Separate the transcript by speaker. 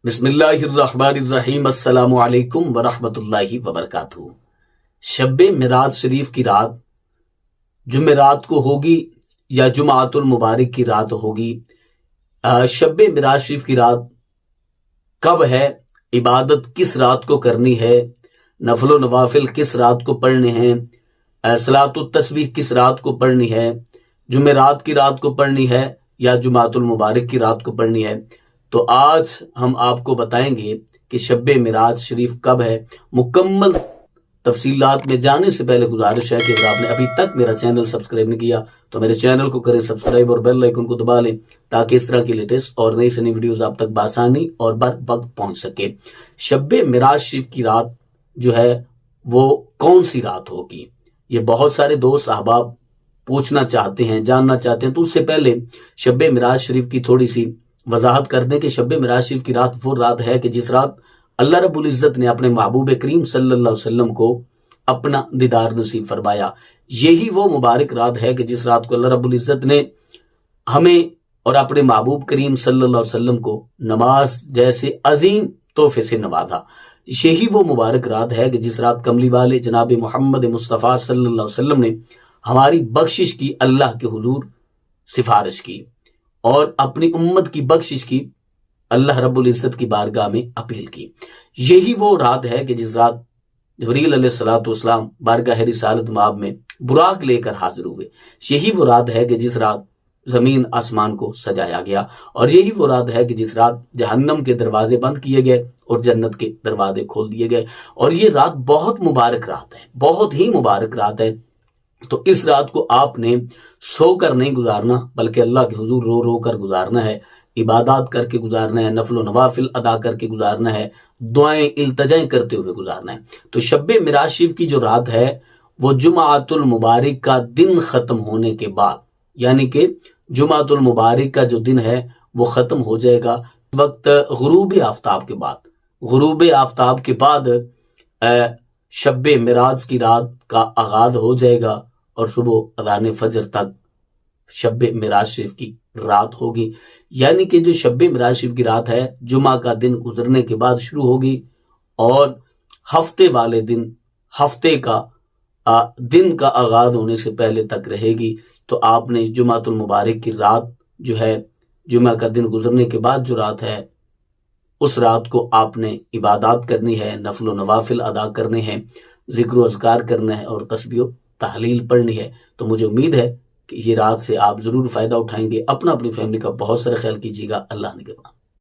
Speaker 1: बिस्मिल्लाहिर्रहमानिर्रहीम। अस्सलामु अलैकुम वरहमतुल्लाहि वबरकातुहू। शब मिराज शरीफ की रात जुमेरात को होगी या जुमातुल मुबारक की रात होगी। शब मिराज शरीफ की रात कब है, इबादत किस रात को करनी है, नफल व नवाफिल किस रात को पढ़ने हैं, सलातु तस्बीह किस रात को पढ़नी है, जुमेरात की रात को पढ़नी है या जुमातुल मुबारक की रात को पढ़नी है। तो आज हम आपको बताएंगे कि शब मिराज शरीफ कब है। मुकम्मल तफसीलात में जाने से पहले गुजारिश है कि अगर आपने अभी तक मेरा चैनल सब्सक्राइब नहीं किया तो मेरे चैनल को करें सब्सक्राइब और बेल आइकन को दबा लें ताकि इस तरह की लेटेस्ट और नई से नई वीडियोस आप तक बासानी और बर वक्त पहुंच सके। शब मिराज शरीफ की रात जो है वो कौन सी रात होगी, ये बहुत सारे दोस्त अहबाब पूछना चाहते हैं, जानना चाहते हैं। तो उससे पहले शब मिराज शरीफ की थोड़ी सी वजाहत कर दें कि शब मिराज शरीफ की रात वो रात है कि जिस रात अल्लाह रब्बुल इज़्ज़त ने अपने महबूब करीम सल्लल्लाहु अलैहि वसल्लम को अपना दीदार नसीब फरमाया। यही वो मुबारक रात है कि जिस रात को अल्लाह रब्बुल इज़्ज़त ने हमें और अपने महबूब करीम सल्लल्लाहु अलैहि वसल्लम को नमाज जैसे अजीम तोहफे से नवाजा। यही वो मुबारक रात है कि जिस रात कमली वाले जनाब मोहम्मद मुस्तफ़ा सल्लल्लाहु अलैहि वसल्लम ने हमारी बख्शिश की, अल्लाह के हुजूर सिफारिश की और अपनी उम्मत की बख्शिश की, अल्लाह रब्बुल इज़्ज़त की बारगाह में अपील की। यही वो रात है कि जिस रात जिब्रील अलैहिस्सलातु वस्सलाम बारगाह रिसालत माब में बुराक लेकर हाजिर हुए। यही वो रात है कि जिस रात जमीन आसमान को सजाया गया और यही वो रात है कि जिस रात जहन्नम के दरवाजे बंद किए गए और जन्नत के दरवाजे खोल दिए गए। और ये रात बहुत मुबारक रात है, बहुत ही मुबारक रात है। तो इस रात को आपने सोकर नहीं गुजारना बल्कि अल्लाह के हुजूर रो रो कर गुजारना है, इबादत करके गुजारना है, नफल नवाफिल अदा करके गुजारना है, दुआएं इल्तजाएं करते हुए गुजारना है। तो शब मिराज शरीफ की जो रात है वो जुमातुल मुबारक का दिन खत्म होने के बाद, यानी कि जुमातुल मुबारक का जो दिन है वो खत्म हो जाएगा वक्त गुरूब आफ्ताब के बाद। गुरूब आफ्ताब के बाद शब मिराज की रात का आगाज हो जाएगा और सुबह अज़ान फजर तक शब मिराज शरीफ की रात होगी। यानी कि जो शब मिराज शरीफ की रात है जुमा का दिन गुजरने के बाद शुरू होगी और हफ्ते वाले दिन, हफ्ते का दिन का आगाज होने से पहले तक रहेगी। तो आपने जुमातुल मुबारक की रात जो है, जुमा का दिन गुजरने के बाद जो रात है, उस रात को आपने इबादत करनी है, नफल नवाफिल अदा करने हैं, जिक्र अज़कार करना है और तस्बीह तहलील पढ़नी है। तो मुझे उम्मीद है कि ये रात से आप जरूर फायदा उठाएंगे। अपनी फैमिली का बहुत सारा ख्याल कीजिएगा। अल्लाह निगहबान।